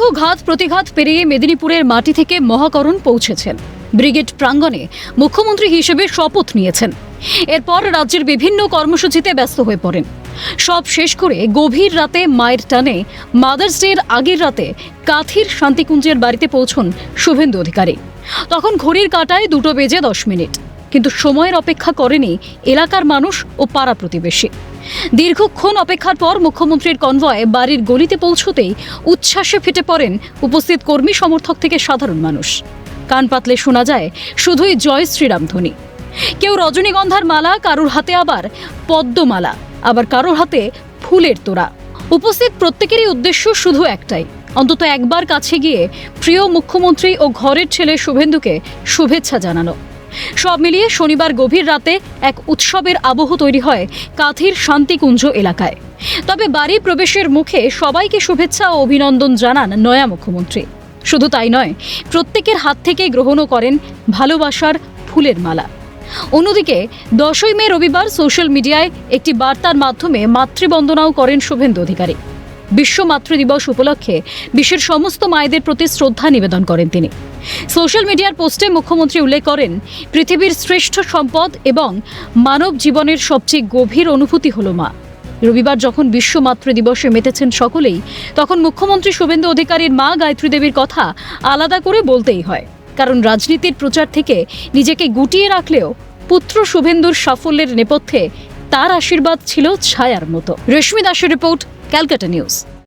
দীর্ঘ ঘাত প্রতিঘাত পেরিয়ে মেদিনীপুরের মাটি থেকে মহাকরণ পৌঁছেছেন। ব্রিগেড প্রাঙ্গণে মুখ্যমন্ত্রী হিসেবে শপথ নিয়েছেন। এরপর রাজ্যের বিভিন্ন কর্মসূচিতে ব্যস্ত হয়ে পড়েন। সব শেষ করে গভীর রাতে মায়ের টানে মাদার্স ডের আগের রাতে কাঁথির শান্তিকুঞ্জের বাড়িতে পৌঁছন শুভেন্দু অধিকারী। তখন ঘড়ির কাঁটায় 2:10 কিন্তু সময়ের অপেক্ষা করেনি এলাকার মানুষ ও পাড়া প্রতিবেশী। দীর্ঘক্ষণ অপেক্ষার পর মুখ্যমন্ত্রীর কনভয় বাড়ির গলিতে পৌঁছতেই উচ্ছ্বাসে ফেটে পড়েন উপস্থিত কর্মী সমর্থক থেকে সাধারণ মানুষ। কান পাতলে শোনা যায় শুধুই জয় শ্রীরাম ধ্বনি। কেউ রজনীগন্ধার মালা, কারোর হাতে আবার পদ্মমালা, আবার কারোর হাতে ফুলের তোড়া। উপস্থিত প্রত্যেকেরই উদ্দেশ্য শুধু একটাই, অন্তত একবার কাছে গিয়ে প্রিয় মুখ্যমন্ত্রী ও ঘরের ছেলে শুভেন্দুকে শুভেচ্ছা জানানো। সব মিলিয়ে শনিবার গভীর রাতে এক উৎসবের আবহ তৈরি হয় কাঁথির শান্তিকুঞ্জ এলাকায়। তবে বাড়ি প্রবেশের মুখে সবাইকে শুভেচ্ছা ও অভিনন্দন জানান নয়া মুখ্যমন্ত্রী। শুধু তাই নয়, প্রত্যেকের হাত থেকে গ্রহণও করেন ভালোবাসার ফুলের মালা। অন্যদিকে 10ই মে রবিবার সোশ্যাল মিডিয়ায় একটি বার্তার মাধ্যমে মাতৃবন্দনাও করেন শুভেন্দু অধিকারী। বিশ্ব মাতৃ দিবস উপলক্ষে বিশ্বের সমস্ত মায়েদের প্রতি শ্রদ্ধা নিবেদন করেন তিনি। সোশ্যাল মিডিয়ার পোস্টে মুখ্যমন্ত্রী উল্লেখ করেন, পৃথিবীর শ্রেষ্ঠ সম্পদ এবং মানব জীবনের সবচেয়ে গভীর অনুভূতি হলো মা। রবিবার যখন বিশ্ব মাতৃ দিবসে মেতেছেন সকলেই, তখন মুখ্যমন্ত্রী শুভেন্দু অধিকারীর মা গায়ত্রী দেবীর কথা আলাদা করে বলতেই হয়। কারণ রাজনীতির প্রচার থেকে নিজেকে গুটিয়ে রাখলেও পুত্র শুভেন্দুর সাফল্যের নেপথ্যে তার আশীর্বাদ ছিল ছায়ার মতো। রেশমি দাসের রিপোর্ট, ক্যালকাটা নিউজ।